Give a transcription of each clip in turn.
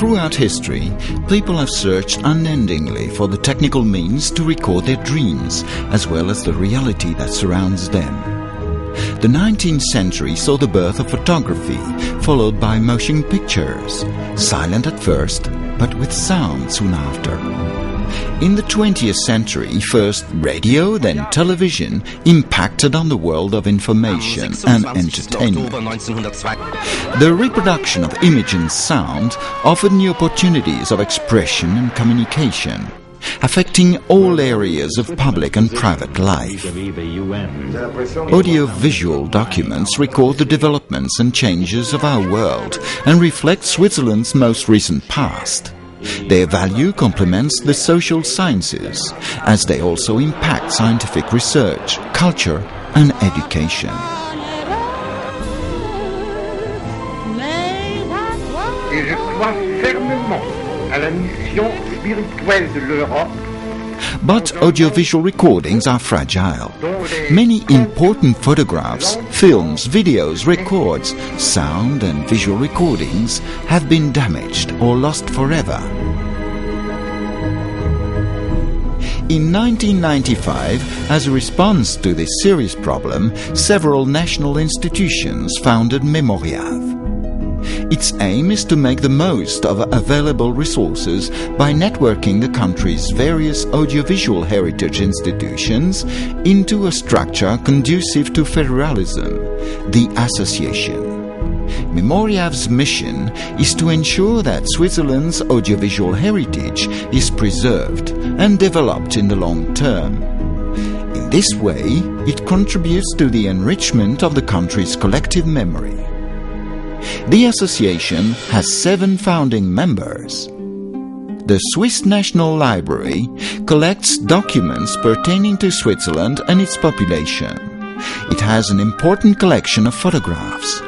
Throughout history, people have searched unendingly for the technical means to record their dreams, as well as the reality that surrounds them. The 19th century saw the birth of photography, followed by motion pictures, silent at first, but with sound soon after. In the 20th century, first radio, then television impacted on the world of information and entertainment. The reproduction of image and sound offered new opportunities of expression and communication, affecting all areas of public and private life. Audiovisual documents record the developments and changes of our world and reflect Switzerland's most recent past. Their value complements the social sciences, as they also impact scientific research, culture, and education. Et je crois fermement à la mission spirituelle de l'Europe. But audiovisual recordings are fragile. Many important photographs, films, videos, records, sound and visual recordings have been damaged or lost forever. In 1995, as a response to this serious problem, several national institutions founded Memoriav. Its aim is to make the most of available resources by networking the country's various audiovisual heritage institutions into a structure conducive to federalism, the association. Memoriav's mission is to ensure that Switzerland's audiovisual heritage is preserved and developed in the long term. In this way, it contributes to the enrichment of the country's collective memory. The association has 7 founding members. The Swiss National Library collects documents pertaining to Switzerland and its population. It has an important collection of photographs.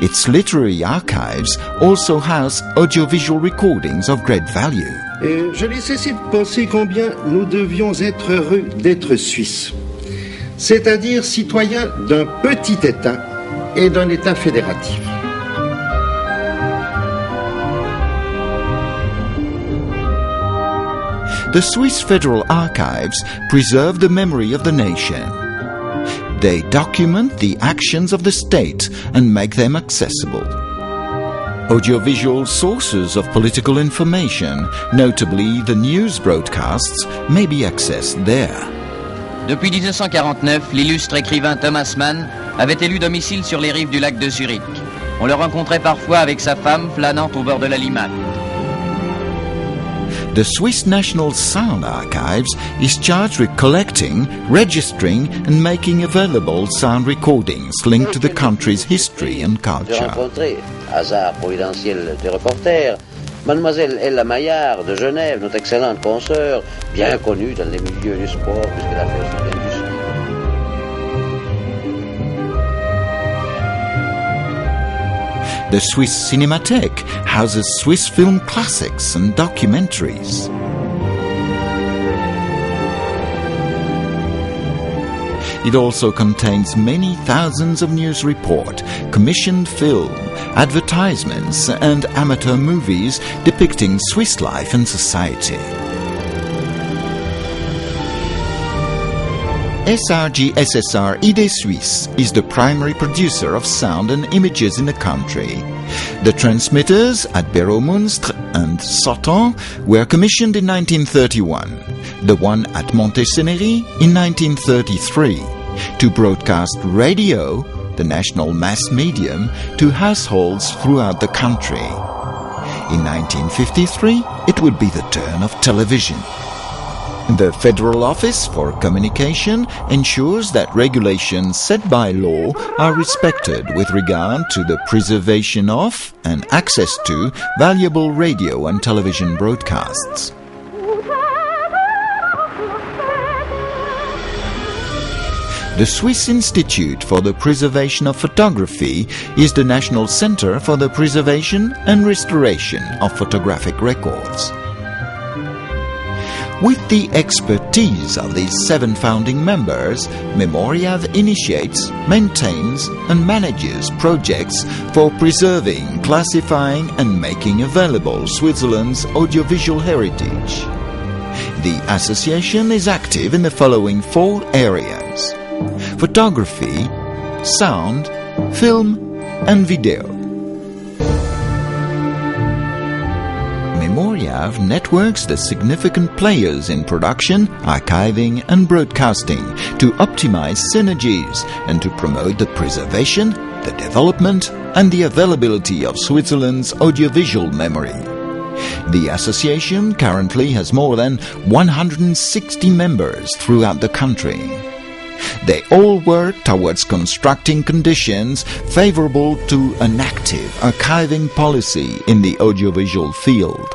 Its literary archives also house audiovisual recordings of great value. Je n'ai cessé de penser combien nous devions être heureux d'être Suisses, c'est-à-dire citoyens d'un petit État et d'un État fédératif. The Swiss Federal Archives preserve the memory of the nation. They document the actions of the state and make them accessible. Audiovisual sources of political information, notably the news broadcasts, may be accessed there. Depuis 1949, l'illustre écrivain Thomas Mann avait élu domicile sur les rives du lac de Zurich. On le rencontrait parfois avec sa femme flânant au bord de la Limate. The Swiss National Sound Archives is charged with collecting, registering and making available sound recordings linked to the country's history and culture. J'ai rencontré, hasard providentiel de reporter, Mademoiselle Ella Maillard de Genève, notre excellente consoeur, bien connue dans les milieux du sport puisqu'elle a fait aussi de l'industrie. The Swiss Cinematheque houses Swiss film classics and documentaries. It also contains many thousands of news reports, commissioned film, advertisements and amateur movies depicting Swiss life and society. SRG-SSR Idée Suisse is the primary producer of sound and images in the country. The transmitters at Béraud-Monstre and Sauton were commissioned in 1931, the one at Montésénéry in 1933, to broadcast radio, the national mass medium, to households throughout the country. In 1953, it would be the turn of television. The Federal Office for Communication ensures that regulations set by law are respected with regard to the preservation of and access to valuable radio and television broadcasts. The Swiss Institute for the Preservation of Photography is the National Center for the Preservation and Restoration of Photographic Records. With the expertise of these 7 founding members, Memoriav initiates, maintains and manages projects for preserving, classifying and making available Switzerland's audiovisual heritage. The association is active in the following 4 areas: photography, sound, film and video. Memoriav networks the significant players in production, archiving and broadcasting to optimize synergies and to promote the preservation, the development and the availability of Switzerland's audiovisual memory. The association currently has more than 160 members throughout the country. They all work towards constructing conditions favorable to an active archiving policy in the audiovisual field.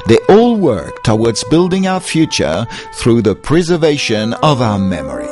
They all work towards building our future through the preservation of our memory.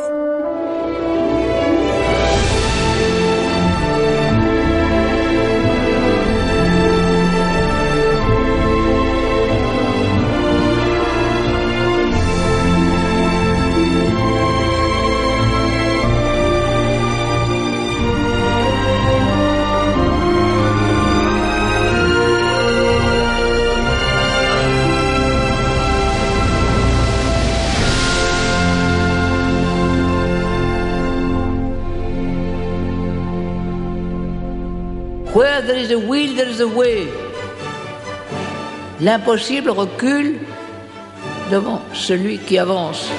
Where there is a will, there is a way. L'impossible recule devant celui qui avance.